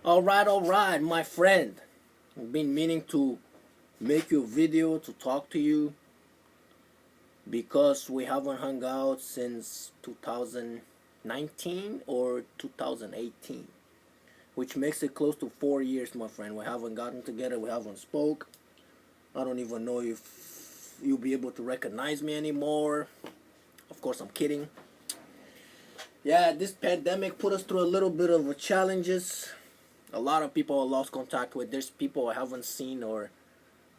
All right, my friend. I've been meaning to make you a video to talk to you because we haven't hung out since 2019 or 2018, which makes it close to 4 years, my friend. We haven't gotten together, we haven't spoke. I don't even know if you'll be able to recognize me anymore. Of course, I'm kidding. Yeah, this pandemic put us through a little bit of challenges. A lot of people I lost contact with. There's people I haven't seen or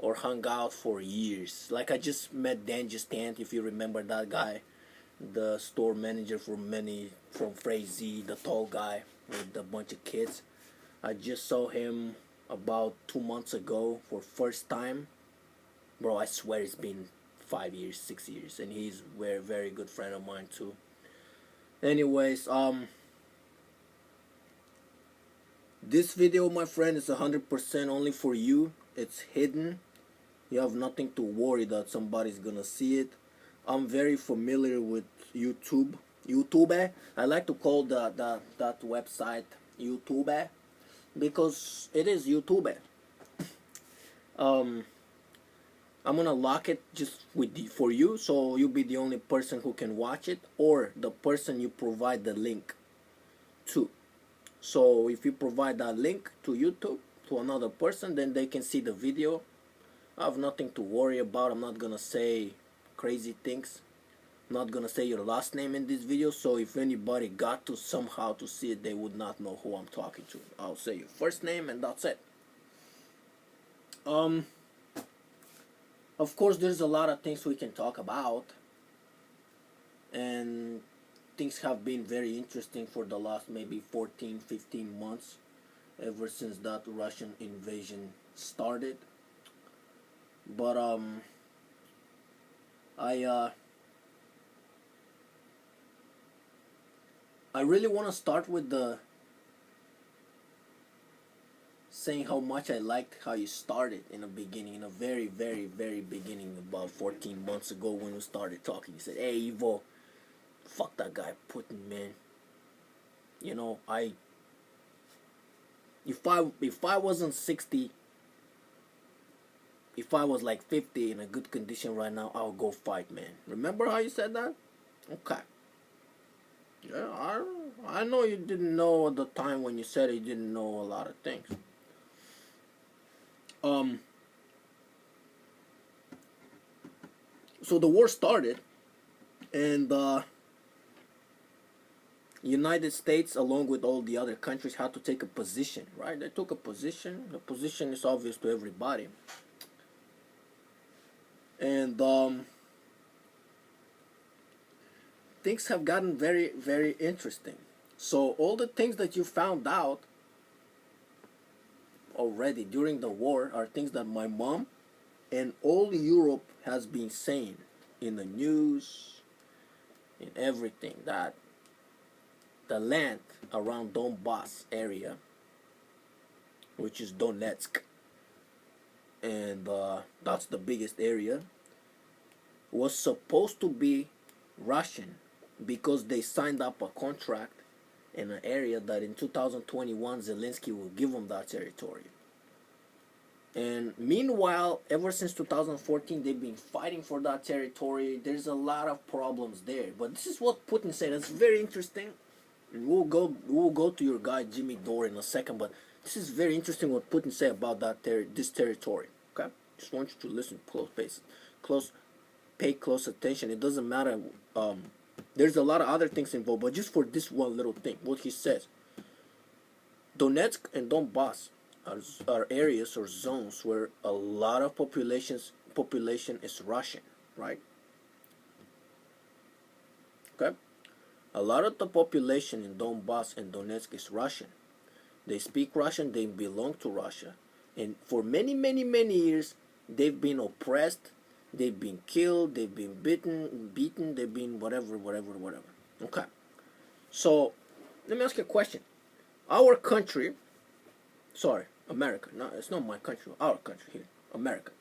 hung out for years. Like I just met Dan Justant, if you remember that guy, the store manager from Frazee, the tall guy with a bunch of kids. I just saw him about 2 months ago for first time. Bro, I swear it's been 5 years, 6 years, and he's a very very good friend of mine too. Anyways, this video, my friend, is 100% only for you. It's hidden. You have nothing to worry that somebody's gonna see it. I'm very familiar with YouTube. YouTube. I like to call that website YouTube because it is YouTube. Um, I'm gonna lock it just for you, so you'll be the only person who can watch it, or the person you provide the link to. So if you provide that link to YouTube to another person, then they can see the video. I have nothing to worry about. I'm not gonna say crazy things. I'm not gonna say your last name in this video, so if anybody got to somehow to see it, they would not know who I'm talking to. I'll say your first name and that's it. Um, of course, there's a lot of things we can talk about, and things have been very interesting for the last maybe 14, 15 months, ever since that Russian invasion started. But I uh, I really want to start with the saying how much I liked how you started in the beginning, in a very very very beginning, about 14 months ago when we started talking. You said, "Hey, Evo, fuck that guy Putin, man. You know, if I wasn't 60, if I was like 50 in a good condition right now, I would go fight, man." Remember how you said that? Okay. Yeah, I know you didn't know at the time when you said it, you didn't know a lot of things. Um, so the war started, and United States, along with all the other countries, had to take a position, right? They took a position. The position is obvious to everybody, and things have gotten very, very interesting. So all the things that you found out already during the war are things that my mom and all Europe has been saying in the news, in everything, that the land around Donbass area, which is Donetsk, and that's the biggest area, was supposed to be Russian because they signed up a contract in an area that in 2021 Zelensky will give them that territory. And meanwhile, ever since 2014, they've been fighting for that territory. There's a lot of problems there. But this is what Putin said. It's very interesting. And we'll go to your guy Jimmy Dore in a second. But this is very interesting what Putin said about this territory. Okay, just want you to listen pay close attention. It doesn't matter. There's a lot of other things involved, but just for this one little thing, what he says: Donetsk and Donbass are areas or zones where a lot of population is Russian, right? Okay, a lot of the population in Donbass and Donetsk is Russian. They speak Russian. They belong to Russia, and for many, many, many years, they've been oppressed. They've been killed. They've been beaten. They've been whatever, whatever, whatever. Okay, so let me ask you a question. Our country, sorry, America. No, it's not my country. Our country here, America.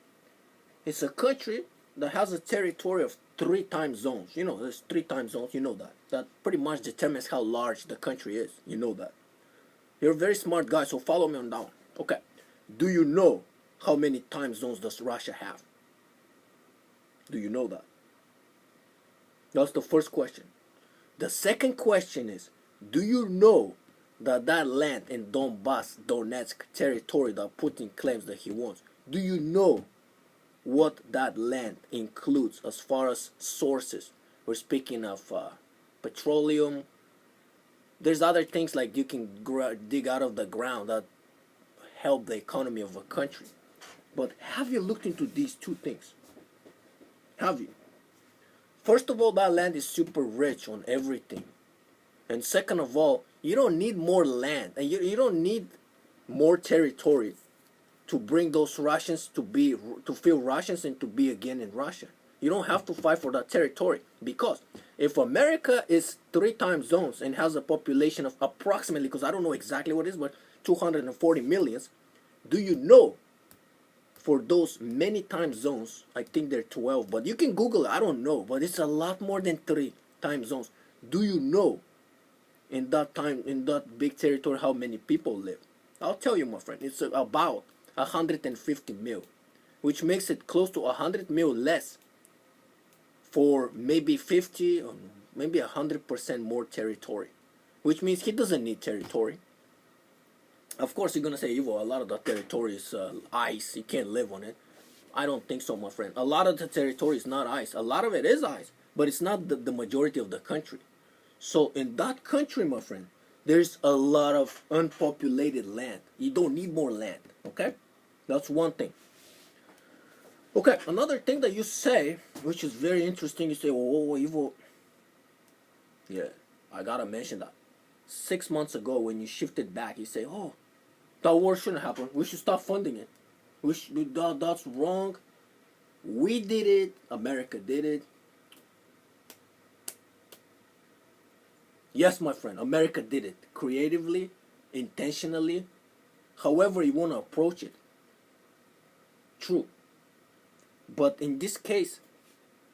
It's a country that has a territory of 3 time zones. You know, there's 3 time zones. You know that. That pretty much determines how large the country is. You know that. You're a very smart guy, so follow me on down. Okay. Do you know how many time zones does Russia have? Do you know that? That's the first question. The second question is, do you know that that land in Donbass, Donetsk territory that Putin claims that he wants, do you know what that land includes as far as sources? We're speaking of petroleum. There's other things like you can dig out of the ground that help the economy of a country. But have you looked into these two things? Have you? First of all, that land is super rich on everything. And second of all, you don't need more land. And you don't need more territory to bring those Russians to feel Russians and to be again in Russia. You don't have to fight for that territory. Because if America is 3 time zones and has a population of approximately, because I don't know exactly what it is, but 240 millions, do you know for those many time zones, I think they're 12, but you can Google it, I don't know, but it's a lot more than 3 time zones. Do you know in that big territory how many people live? I'll tell you, my friend, it's about 150 mil, which makes it close to 100 mil less for maybe 50 or maybe 100% more territory, which means he doesn't need territory. Of course, you're gonna say, Ivo, a lot of that territory is ice. You can't live on it. I don't think so, my friend. A lot of the territory is not ice. A lot of it is ice, but it's not the majority of the country. So in that country, my friend, there's a lot of unpopulated land. You don't need more land, okay? That's one thing. Okay, another thing that you say, which is very interesting, you say, oh, Ivo, yeah, I gotta mention that. 6 months ago, when you shifted back, you say, oh, that war shouldn't happen. We should stop funding it. That's wrong. We did it. America did it. Yes, my friend, America did it. Creatively, intentionally, however you want to approach it. True. But in this case,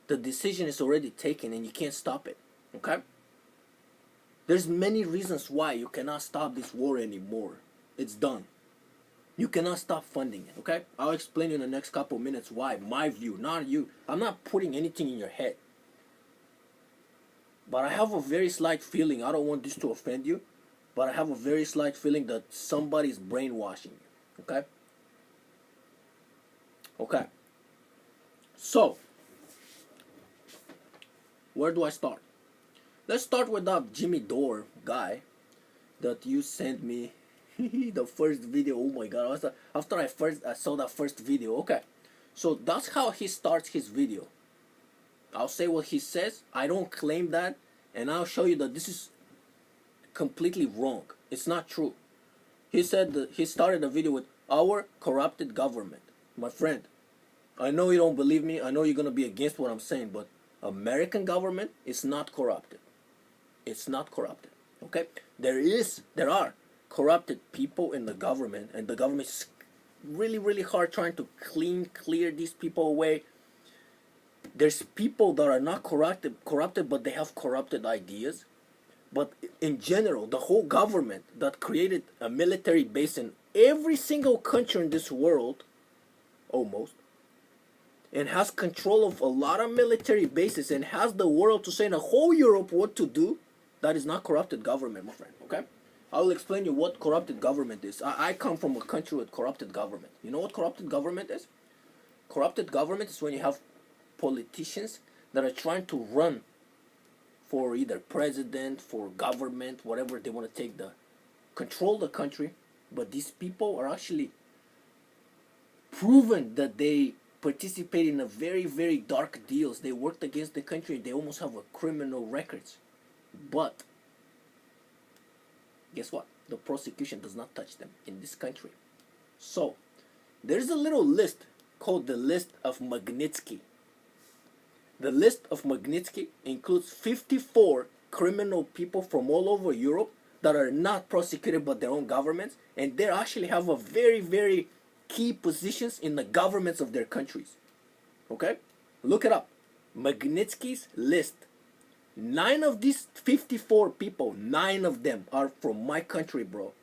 the decision is already taken and you can't stop it. Okay? There's many reasons why you cannot stop this war anymore. It's done. You cannot stop funding it, okay? I'll explain in the next couple minutes why. My view, not you. I'm not putting anything in your head. But I have a very slight feeling, I don't want this to offend you, but I have a very slight feeling that somebody's brainwashing you, okay? Okay. So, where do I start? Let's start with that Jimmy Dore guy that you sent me the first video. Oh my god, after I saw that first video. Okay, so that's how he starts his video. I'll say what he says. I don't claim that, and I'll show you that this is completely wrong. It's not true. He said that he started the video with our corrupted government. My friend, I know you don't believe me. I know you're gonna be against what I'm saying, but American government is not corrupted. It's not corrupted. Okay? There are corrupted people in the government, and the government is really, really hard trying to clear these people away. There's people that are not corrupted, but they have corrupted ideas. But in general, the whole government that created a military base in every single country in this world, almost, and has control of a lot of military bases and has the world to say in the whole Europe what to do, that is not corrupted government, my friend, okay? I will explain you what corrupted government is. I come from a country with corrupted government. You know what corrupted government is? Corrupted government is when you have politicians that are trying to run for either president, for government, whatever they want to control the country, but these people are actually proven that they participate in a very, very dark deals. They worked against the country. They almost have a criminal records. But guess what? The prosecution does not touch them in this country. So there's a little list called the list of Magnitsky. The list of Magnitsky includes 54 criminal people from all over Europe that are not prosecuted by their own governments, and they actually have a very, very key positions in the governments of their countries. Okay? Look it up. Magnitsky's list. 9 of these 54 people, 9 of them are from my country, bro.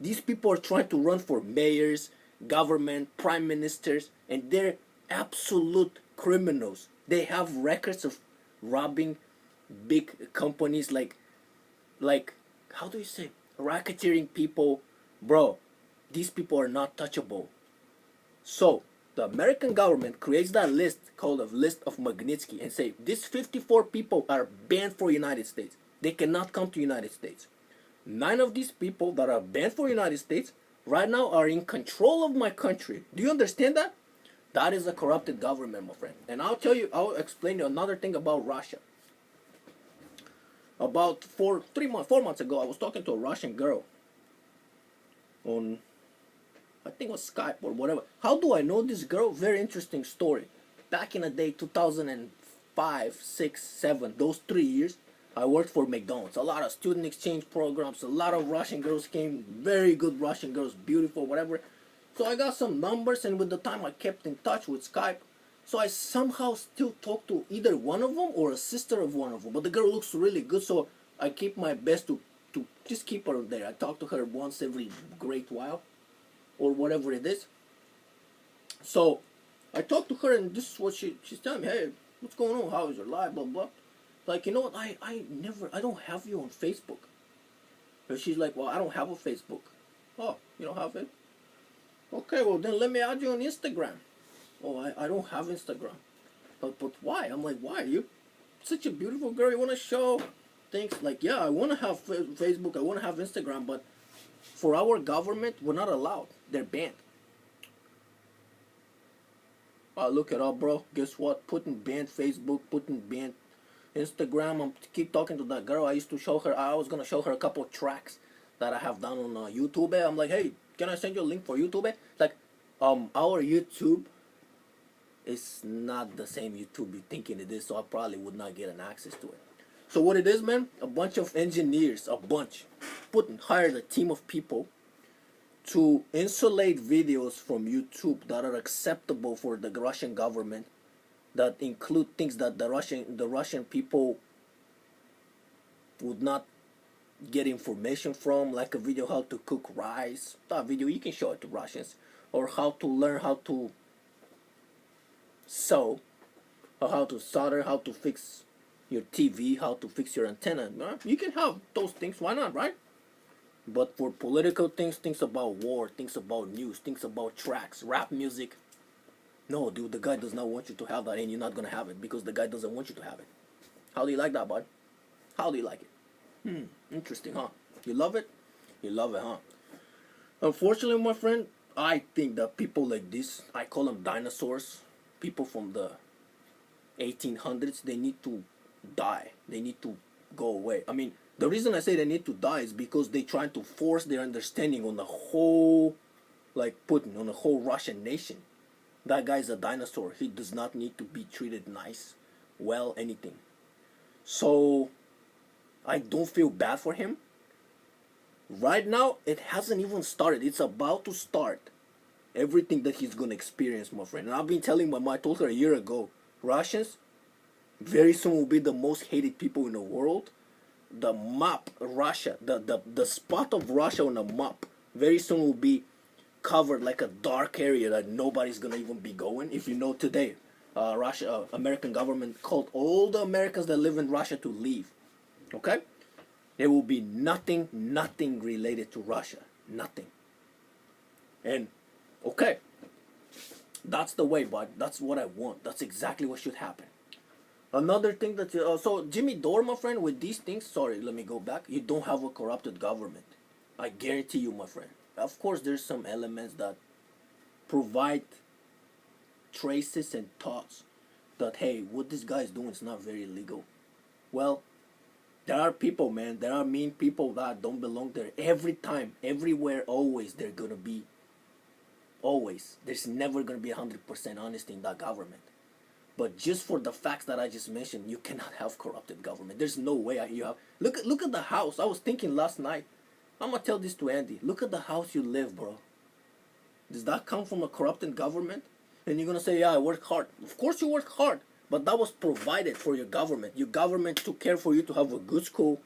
These people are trying to run for mayors, government, prime ministers, and they're absolute criminals. They have records of robbing big companies like how do you say racketeering people, bro. These people are not touchable. So the American government creates that list called a list of Magnitsky and say these 54 people are banned for United States. They cannot come to United States. 9 of these people that are banned for United States right now are in control of my country. Do you understand that? That is a corrupted government, my friend. And I'll explain you another thing about Russia. About 4 months ago, I was talking to a Russian girl on, I think it was Skype or whatever. How do I know this girl? Very interesting story. Back in the day, 2005, 6, 7, those 3 years, I worked for McDonald's. A lot of student exchange programs. A lot of Russian girls came. Very good Russian girls, beautiful, whatever. So I got some numbers, and with the time I kept in touch with Skype. So I somehow still talk to either one of them or a sister of one of them. But the girl looks really good, so I keep my best to just keep her there. I talk to her once every great while, or whatever it is. So I talked to her, and this is what she's telling me. Hey, what's going on? How is your life? Blah blah. Like, you know what? I don't have you on Facebook. And she's like, well, I don't have a Facebook. Oh, you don't have it? Okay, well then let me add you on Instagram. Oh, I don't have Instagram. But why? I'm like, why? You such a beautiful girl. You want to show things like, yeah, I want to have Facebook. I want to have Instagram. But for our government, we're not allowed. They're banned. I look it up, bro. Guess what? Putin banned Facebook. Putin banned Instagram. I'm keep talking to that girl. I used to show her. I was gonna show her a couple of tracks that I have done on YouTube. I'm like, hey, can I send you a link for YouTube? It's like, our YouTube is not the same YouTube you're thinking it is, so I probably would not get an access to it. So what it is, man, a bunch of engineers, hired a team of people to insulate videos from YouTube that are acceptable for the Russian government, that include things that the Russian people would not get information from, like a video how to cook rice. That video you can show it to Russians, or how to learn how to sew, or how to solder, how to fix your TV, how to fix your antenna. You can have those things. Why not, right? But for political things, things about war, things about news, things about tracks, rap music, no, dude, the guy does not want you to have that, and you're not gonna have it because the guy doesn't want you to have it. How do you like that, bud? How do you like it? Interesting, huh? You love it? You love it, huh? Unfortunately, my friend, I think that people like this, I call them dinosaurs, people from the 1800s, they need to die. They need to go away. I mean, the reason I say they need to die is because they're trying to force their understanding on the whole, like Putin, on the whole Russian nation. That guy's a dinosaur. He does not need to be treated nice, well, anything. So I don't feel bad for him. Right now, it hasn't even started. It's about to start. Everything that he's gonna experience, my friend. And I've been telling my mom, I told her a year ago, Russians very soon will be the most hated people in the world. The map, Russia, the spot of Russia on the map, very soon will be covered like a dark area that nobody's gonna even be going. If you know today, American government called all the Americans that live in Russia to leave. Okay? There will be nothing related to Russia. Nothing. And, okay, that's the way, bud. That's what I want. That's exactly what should happen. Another thing that, so Jimmy Dore, my friend, with these things, sorry, let me go back. You don't have a corrupted government. I guarantee you, my friend. Of course, there's some elements that provide traces and thoughts that, hey, what this guy is doing is not very legal. Well, there are people, man. There are mean people that don't belong there. Every time, everywhere, always, they're going to be, always. There's never going to be 100% honesty in that government. But just for the facts that I just mentioned, you cannot have corrupted government. There's no way you have. Look at the house. I was thinking last night. I'm going to tell this to Andy. Look at the house you live, bro. Does that come from a corrupted government? And you're going to say, yeah, I work hard. Of course you work hard. But that was provided for your government. Your government took care for you to have a good school,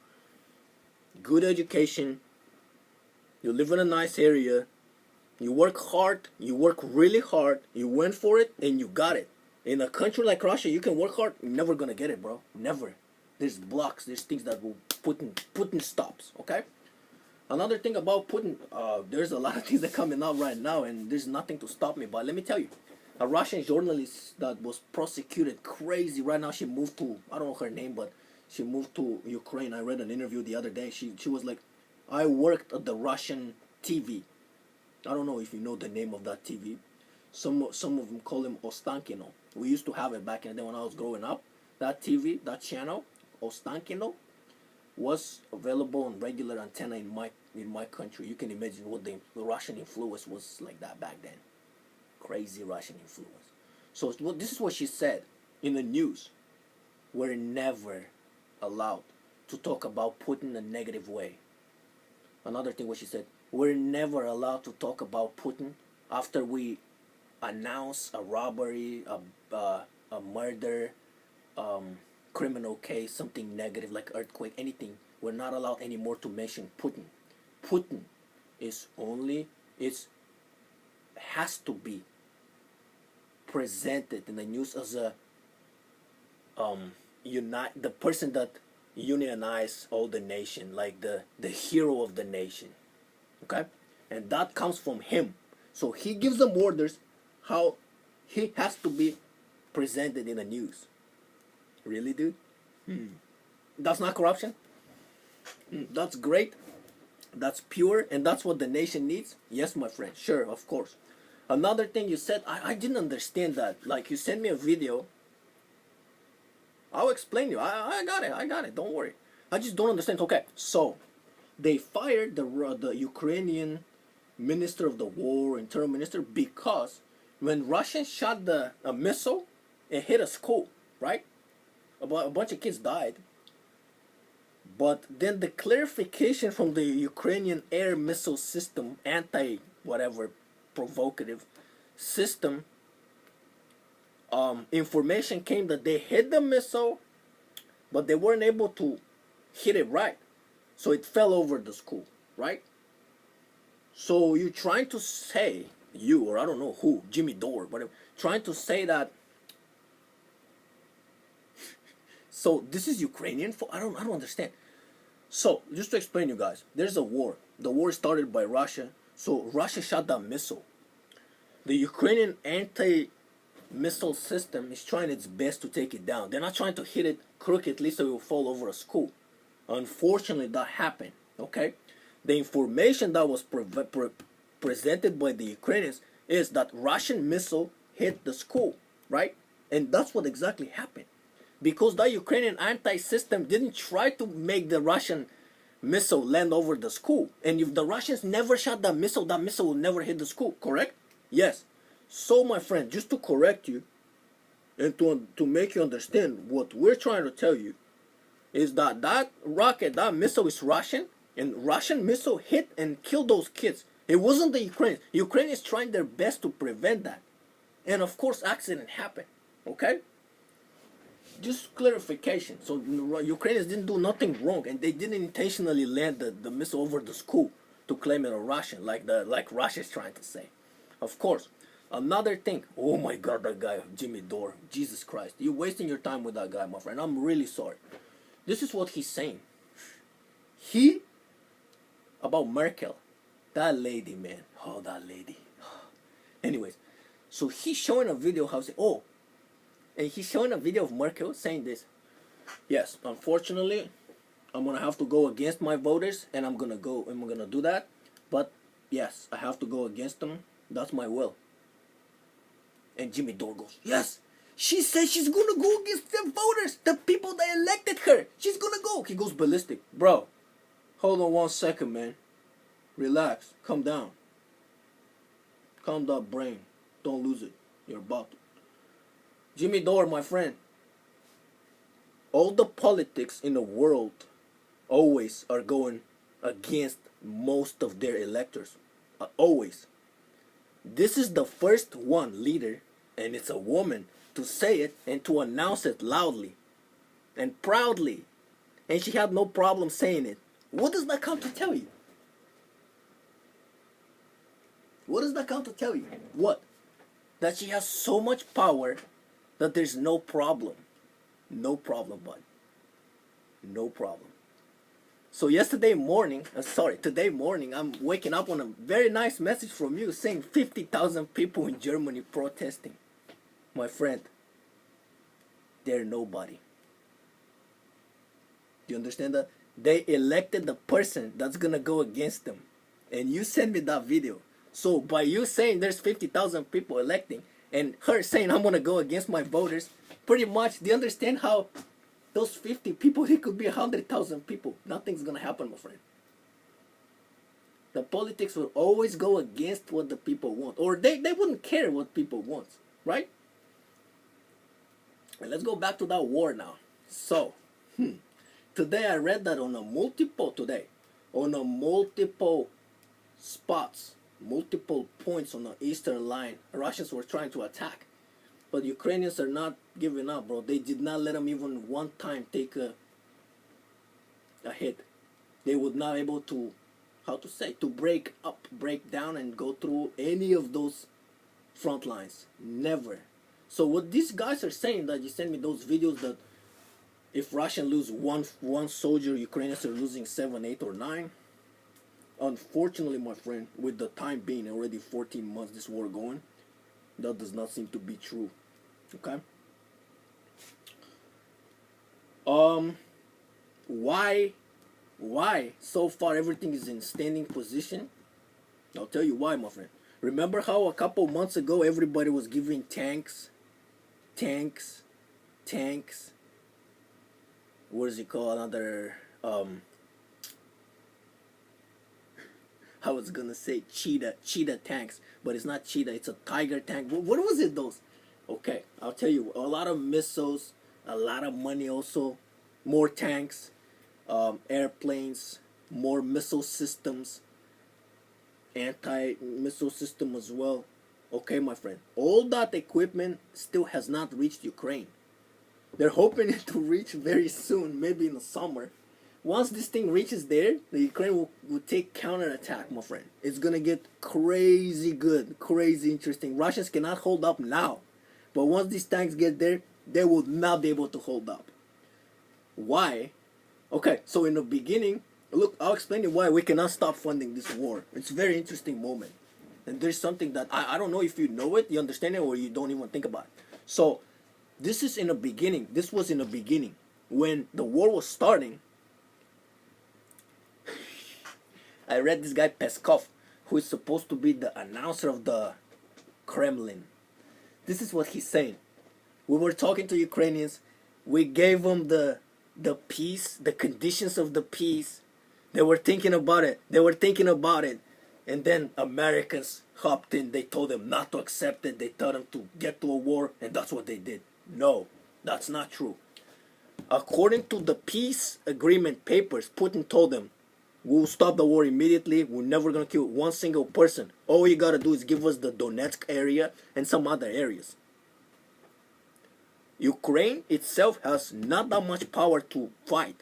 good education. You live in a nice area. You work hard. You work really hard. You went for it and you got it. In a country like Russia, you can work hard. You're never gonna get it, bro. Never. There's blocks. There's things that will Putin stops. Okay. Another thing about Putin, there's a lot of things that are coming out right now, and there's nothing to stop me. But let me tell you, a Russian journalist that was prosecuted crazy right now. She moved to, I don't know her name, but she moved to Ukraine. I read an interview the other day. She was like, I worked at the Russian TV. I don't know if you know the name of that TV. Some of them call him Ostankino. We used to have it back in the day when I was growing up. That TV, that channel, Ostankino, was available on regular antenna in my country. You can imagine what the Russian influence was like that back then. Crazy Russian influence. So this is what she said in the news. We're never allowed to talk about Putin in a negative way. Another thing what she said, we're never allowed to talk about Putin after we announce a robbery, a murder, criminal case, something negative like earthquake, anything. We're not allowed anymore to mention Putin. Putin is only, has to be presented in the news as a the person that unionize all the nation, like the hero of the nation. Okay? And that comes from him. So he gives them orders how he has to be presented in the news. Really, dude? That's not corruption? That's great. That's pure, and that's what the nation needs? Yes, my friend. Sure, of course. Another thing you said, I didn't understand that. Like, you sent me a video. I'll explain you. I got it. Don't worry. I just don't understand. Okay, so they fired the Ukrainian Minister of the War, Internal Minister, because when Russians shot a missile, it hit a school, right? A bunch of kids died. But then the clarification from the Ukrainian air missile system, anti-whatever provocative system, information came that they hit the missile, but they weren't able to hit it right. So it fell over the school, right? So you're trying to say, or I don't know who, Jimmy Dore, whatever, trying to say that, so this is Ukrainian, I don't understand. So, just to explain you guys, there's a war. The war started by Russia. So, Russia shot that missile. The Ukrainian anti-missile system is trying its best to take it down. They're not trying to hit it crookedly so it will fall over a school. Unfortunately, that happened. Okay? The information that was presented by the Ukrainians is that Russian missile hit the school. Right? And that's what exactly happened. Because the Ukrainian anti-system didn't try to make the Russian missile land over the school. And if the Russians never shot that missile will never hit the school, correct? Yes. So, my friend, just to correct you and to make you understand what we're trying to tell you is that rocket, that missile is Russian, and Russian missile hit and killed those kids. It wasn't the Ukrainians. Ukrainians trying their best to prevent that. And, of course, accident happened. Okay? Just clarification. So Ukrainians didn't do nothing wrong, and they didn't intentionally land the missile over the school to claim it a Russian, like Russia's trying to say. Of course. Another thing. Oh my God, that guy Jimmy Dore. Jesus Christ, you're wasting your time with that guy, my friend. I'm really sorry. This is what he's saying. About Merkel, that lady, man. Oh, that lady. Anyways, so he's showing a video how and he's showing a video of Merkel saying this. Yes, unfortunately, I'm gonna have to go against my voters, and I'm gonna do that. But yes, I have to go against them. That's my will. And Jimmy Dore goes, yes, she says she's gonna go against the voters, the people that elected her. She's gonna go. He goes ballistic. Bro, hold on 1 second, man. Relax. Calm down. Calm that brain. Don't lose it. You're about to. Jimmy Dore, my friend, all the politics in the world always are going against most of their electors. Always. This is the first one leader, and it's a woman, to say it and to announce it loudly and proudly. And she had no problem saying it. What does that come to tell you? What does that count to tell you? What? That she has so much power that there's no problem. No problem, bud. No problem. So today morning, I'm waking up on a very nice message from you saying 50,000 people in Germany protesting. My friend, they're nobody. Do you understand that? They elected the person that's gonna go against them. And you sent me that video. So by you saying there's 50,000 people electing and her saying I'm gonna go against my voters, pretty much, do you understand how those 50 people, it could be 100,000 people. Nothing's gonna happen, my friend. The politics will always go against what the people want. Or they wouldn't care what people want, right? And let's go back to that war now. So, today I read that on a multiple spots, multiple points on the eastern line, Russians were trying to attack. But Ukrainians are not giving up, bro. They did not let them even one time take a hit. They would not able to, to break down and go through any of those front lines. Never. So what these guys are saying, that you send me those videos that if Russians lose one soldier, Ukrainians are losing 7, 8, or 9. Unfortunately, my friend, with the time being already 14 months this war going, that does not seem to be true. Okay? Why so far everything is in standing position? I'll tell you why, my friend. Remember how a couple months ago everybody was giving tanks? What is it called? Another I was gonna say cheetah tanks, but it's not cheetah, it's a tiger tank. What was it, those? Okay, I'll tell you, a lot of missiles, a lot of money also, more tanks, airplanes, more missile systems, anti-missile system as well. Okay, my friend, all that equipment still has not reached Ukraine. They're hoping it to reach very soon, maybe in the summer. Once this thing reaches there, the Ukraine will take counterattack, my friend. It's gonna get crazy good, crazy interesting. Russians cannot hold up now, but once these tanks get there, they will not be able to hold up. Why? Okay, so in the beginning, look, I'll explain you why we cannot stop funding this war. It's a very interesting moment. And there's something that, I don't know if you know it, you understand it, or you don't even think about it. So, this was in the beginning. When the war was starting, I read this guy Peskov, who is supposed to be the announcer of the Kremlin. This is what he's saying. We were talking to Ukrainians. We gave them the peace, the conditions of the peace. They were thinking about it. And then Americans hopped in. They told them not to accept it. They told them to get to a war. And that's what they did. No, that's not true. According to the peace agreement papers, Putin told them, we'll stop the war immediately. We're never going to kill one single person. All you got to do is give us the Donetsk area and some other areas. Ukraine itself has not that much power to fight.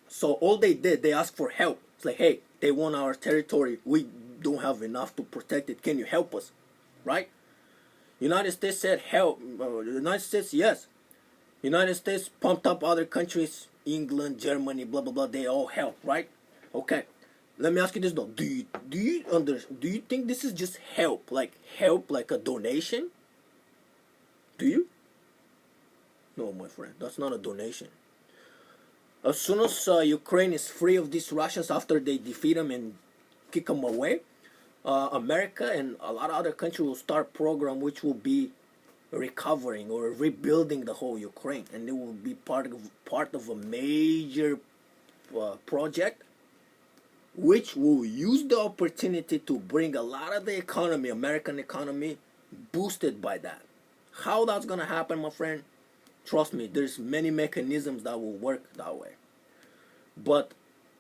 So all they did, they asked for help. It's like, hey, they want our territory. We don't have enough to protect it. Can you help us? Right? United States said help. United States, yes. United States pumped up other countries, England, Germany, blah, blah, blah. They all help, right? Okay. Let me ask you this though. Do you think this is just help like a donation? Do you? No, my friend, that's not a donation. As soon as Ukraine is free of these Russians after they defeat them and kick them away, America and a lot of other countries will start a program which will be recovering or rebuilding the whole Ukraine, and it will be part of a major project which will use the opportunity to bring a lot of the economy, American economy, boosted by that. How that's gonna happen, my friend? Trust me, there's many mechanisms that will work that way. But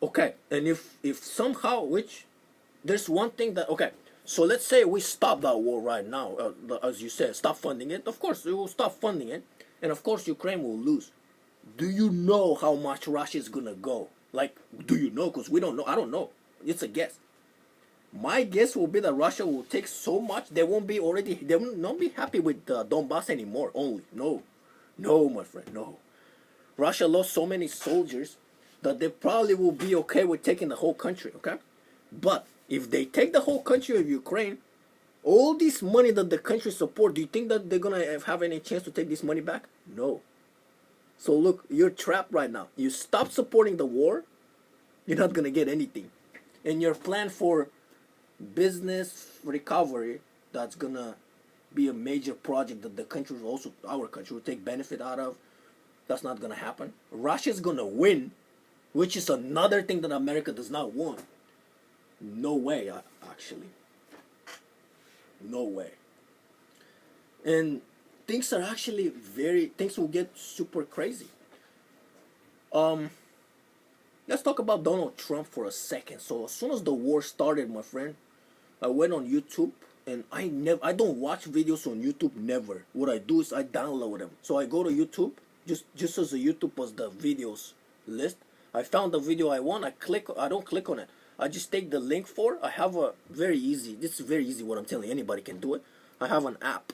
okay, and if somehow, which there's one thing that, okay, so let's say we stop that war right now, as you said, stop funding it. Of course, we will stop funding it, and of course Ukraine will lose. Do you know how much Russia is gonna go? Like, do you know? Because we don't know. I don't know. It's a guess. My guess will be that Russia will take so much they will not be happy with Donbass anymore. Only no, no, my friend, no. Russia lost so many soldiers that they probably will be okay with taking the whole country. Okay, but if they take the whole country of Ukraine, all this money that the country support, do you think that they're gonna have any chance to take this money back? No. So look, you're trapped right now. You stop supporting the war, you're not gonna get anything. And your plan for business recovery, that's gonna be a major project that the country will also, our country will take benefit out of. That's not gonna happen. Russia's gonna win, which is another thing that America does not want. No way, actually. No way. And things are actually things will get super crazy. Um, let's talk about Donald Trump for a second. So as soon as the war started, my friend, I went on YouTube, and I don't watch videos on YouTube, never. What I do is I download them. So I go to YouTube, just as the YouTube was the videos list. I found the video I want, I don't click on it. I just take the link for. I have a this is very easy what I'm telling you, anybody can do it. I have an app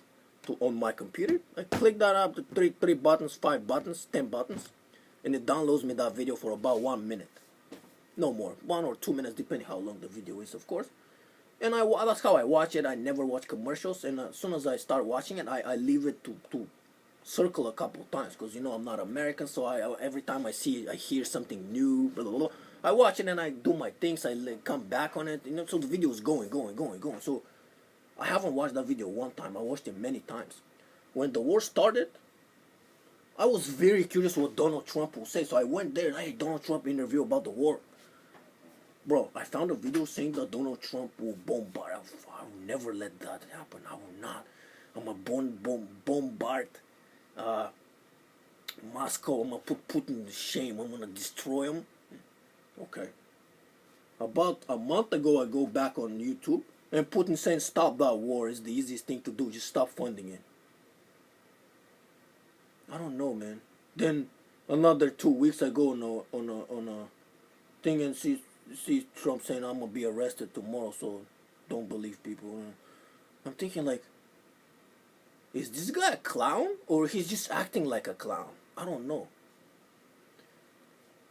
on my computer. I click that up, the three buttons, 5 buttons, 10 buttons, and it downloads me that video for about 1 minute. No more, 1 or 2 minutes, depending how long the video is, of course. And that's how I watch it. I never watch commercials, and as soon as I start watching it, I leave it to circle a couple times, because I'm not American, so every time I hear something new, blah, blah, blah, I watch it and I do my things. I come back on it, so the video is going. So I haven't watched that video one time. I watched it many times. When the war started, I was very curious what Donald Trump will say. So I went there and hey, Donald Trump interview about the war. Bro, I found a video saying that Donald Trump will bombard. I will never let that happen. I will not. I'm a bombard Moscow. I'm gonna put Putin to shame. I'm gonna destroy him. Okay. About a month ago, I go back on YouTube, and Putin saying stop that war is the easiest thing to do. Just stop funding it. I don't know, man. Then another 2 weeks I go on a thing and see Trump saying I'm gonna be arrested tomorrow, so don't believe people. I'm thinking like, is this guy a clown or he's just acting like a clown? I don't know.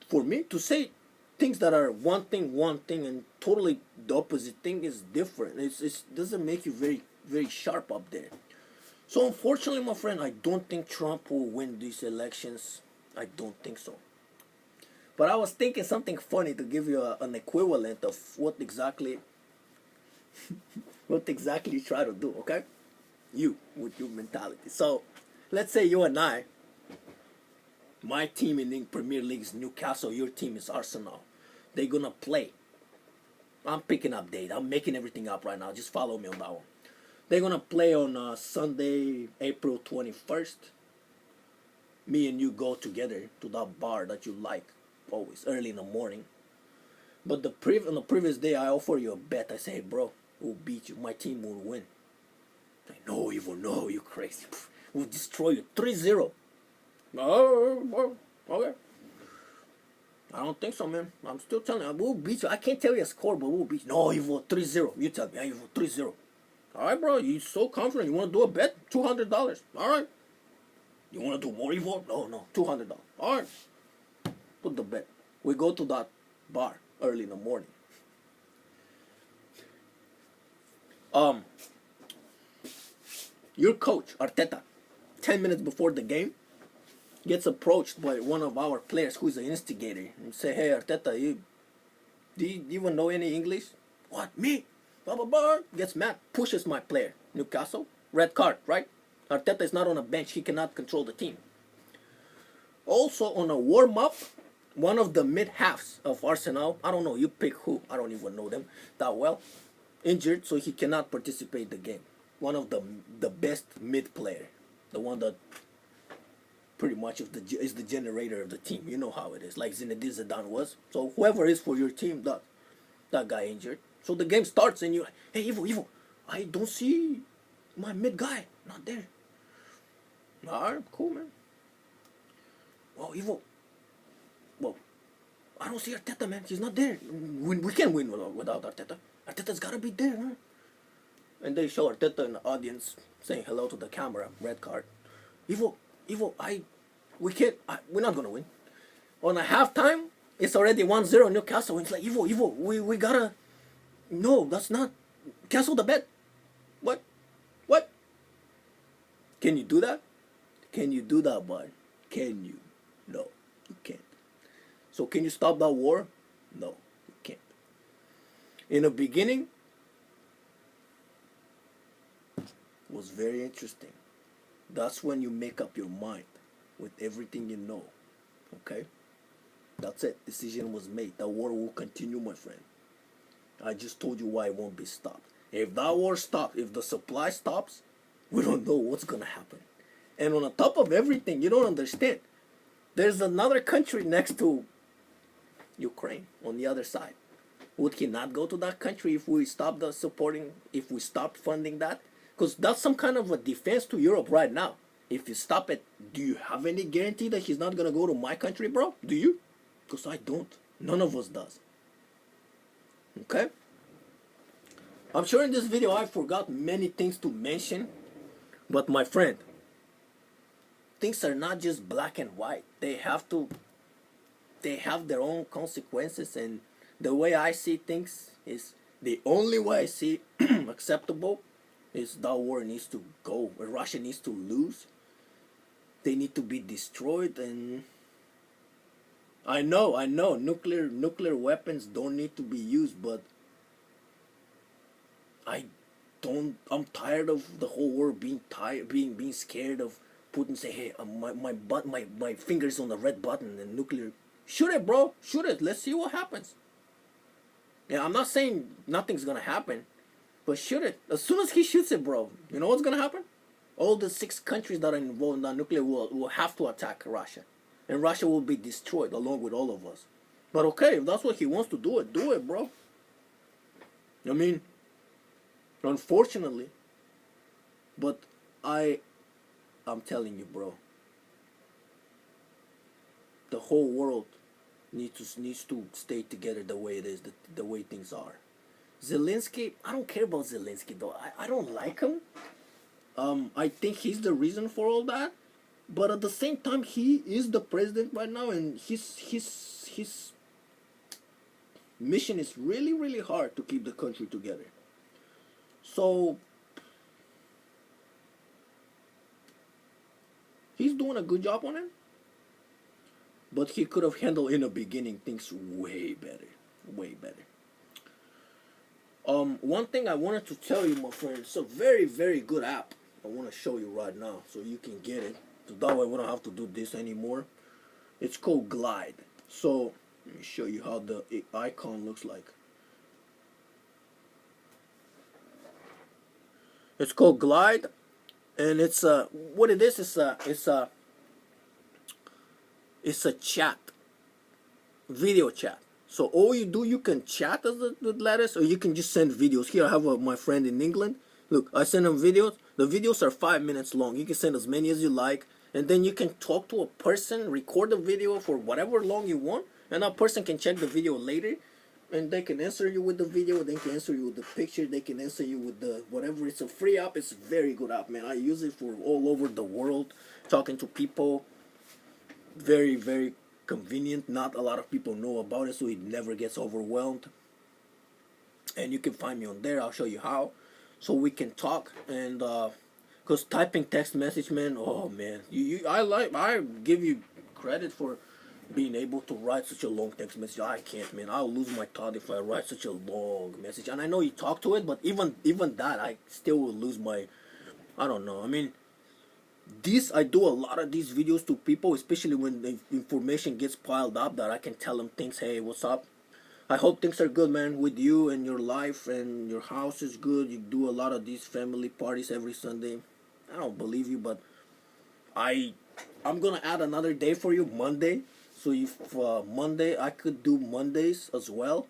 For me to say things that are one thing and totally the opposite thing is different. It doesn't make you very, very sharp up there. So unfortunately, my friend, I don't think Trump will win these elections. I don't think so. But I was thinking something funny to give you an equivalent of what exactly you try to do, okay? You, with your mentality. So, let's say you and I, my team in the Premier League is Newcastle, your team is Arsenal. They're gonna play. I'm picking up date. I'm making everything up right now. Just follow me on that one. They're gonna play on Sunday, April 21st. Me and you go together to that bar that you like always, early in the morning. But on the previous day, I offer you a bet. I say, hey, bro, we'll beat you. My team will win. Like, no, Evil, no, you crazy. We'll destroy you. 3-0. Oh, okay. I don't think so, man. I'm still telling you, we'll beat you. I can't tell you a score, but we'll beat you. No, Evil, 3-0. You tell me, Evil, 3-0. All right, bro, you so confident. You want to do a bet? $200. All right. You want to do more, Evil? No, $200. All right. Put the bet. We go to that bar early in the morning. Your coach, Arteta, 10 minutes before the game, gets approached by one of our players who's an instigator and say, hey, Arteta, do you even know any English? What, me? Blah, blah, blah. Gets mad, pushes my player. Newcastle, red card, right? Arteta is not on a bench. He cannot control the team. Also, on a warm-up, one of the mid-halves of Arsenal, I don't know, you pick who, I don't even know them that well, injured, so he cannot participate in the game. One of the best mid-player, the one that pretty much is the generator of the team. You know how it is, like Zinedine Zidane was. So whoever is for your team, that guy injured. So the game starts and you, hey, Evo, I don't see my mid guy, not there. Alright, cool, man. Well, Evo, well, I don't see Arteta, man. He's not there. We can win without Arteta. Arteta's gotta be there, huh? And they show Arteta in the audience saying hello to the camera. Red card. Evo, Evo, we're not gonna win. On a halftime, it's already 1-0 Newcastle. It's like, Evo, we gotta. No, that's not. Cancel the bet. What? What? Can you do that? Can you do that, bud? Can you? No, you can't. So can you stop that war? No, you can't. In the beginning, it was very interesting. That's when you make up your mind with everything you know. Okay? That's it. Decision was made. The war will continue, my friend. I just told you why it won't be stopped. If that war stops, if the supply stops, we don't know what's gonna happen. And on the top of everything, you don't understand. There's another country next to Ukraine on the other side. Would he not go to that country if we stop the supporting, if we stop funding that? Because that's some kind of a defense to Europe right now. If you stop it, do you have any guarantee that he's not gonna go to my country, bro? Do you? Because I don't. None of us does. Okay? I'm sure in this video I forgot many things to mention. But my friend, things are not just black and white. They have their own consequences, and the way I see things is the only way I see acceptable is that war needs to go. Russia needs to lose. They need to be destroyed, and I know nuclear weapons don't need to be used, but I'm tired of the whole world being scared of Putin say, hey, my fingers on the red button and nuclear. Shoot it, bro. Shoot it. Let's see what happens. Yeah, I'm not saying nothing's gonna happen, but shoot it. As soon as he shoots it, bro, you know what's gonna happen? All the 6 countries that are involved in that nuclear will have to attack Russia, and Russia will be destroyed along with all of us. But okay, if that's what he wants to do it, bro. I mean, unfortunately, but I'm telling you, bro, the whole world needs to stay together the way it is, the way things are. Zelensky, I don't care about Zelensky though. I don't like him. I think he's the reason for all that. But at the same time, he is the president right now, and his mission is really, really hard to keep the country together. So he's doing a good job on it, but he could have handled in the beginning things way better, way better. One thing I wanted to tell you, my friend, it's a very, very good app. I want to show you right now so you can get it. So that way we don't have to do this anymore. It's called Glide. So let me show you how the icon looks like. It's called Glide, and it's what it is. It's a chat, video chat. So all you do, you can chat as the letters, or you can just send videos. Here I have my friend in England. Look, I send him videos. The videos are 5 minutes long. You can send as many as you like, and then you can talk to a person, record the video for whatever long you want, and that person can check the video later, and they can answer you with the video. They can answer you with the picture. They can answer you with the whatever. It's a free app. It's a very good app, man. I use it for all over the world, talking to people. Very, very convenient. Not a lot of people know about it, so it never gets overwhelmed. And you can find me on there. I'll show you how, so we can talk. And because typing text message, man, oh man, I give you credit for being able to write such a long text message. I can't, man. I'll lose my thought if I write such a long message. And I know you talk to it, but even that, I still will lose my. I don't know. I mean, I do a lot of these videos to people, especially when the information gets piled up, that I can tell them things. Hey, what's up? I hope things are good, man, with you and your life, and your house is good. You do a lot of these family parties every Sunday. I don't believe you, but I'm gonna add another day for you, Monday. So if Monday, I could do Mondays as well.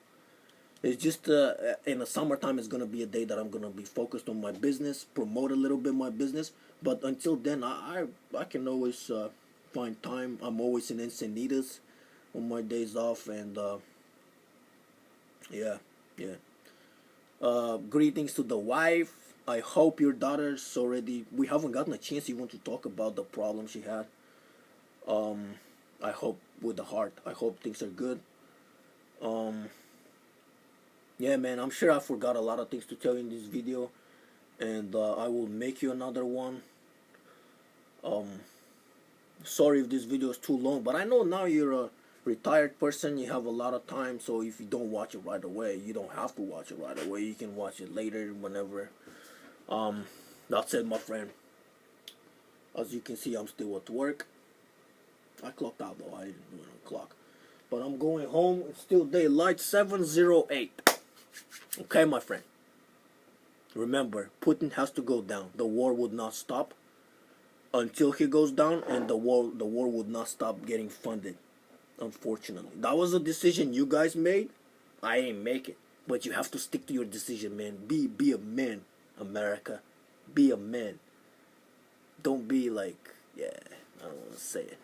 It's just in the summertime, it's gonna be a day that I'm gonna be focused on my business, promote a little bit my business. But until then, I can always find time. I'm always in Encinitas on my days off, and yeah. Greetings to the wife. I hope your daughter's already. We haven't gotten a chance even to talk about the problem she had. I hope with the heart. I hope things are good. Yeah, man. I'm sure I forgot a lot of things to tell you in this video, and I will make you another one. Sorry if this video is too long, but I know now you're a retired person, you have a lot of time, so if you don't watch it right away, you don't have to watch it right away, you can watch it later, whenever. That's it, my friend. As you can see, I'm still at work. I clocked out though, I didn't do a clock, but I'm going home. It's still daylight. 7:08. Okay, my friend, remember, Putin has to go down. The war would not stop until he goes down, and the war would not stop getting funded. Unfortunately, that was a decision you guys made. I ain't make it, but you have to stick to your decision, man. Be a man, America. Be a man. Don't be like, yeah, I don't want to say it.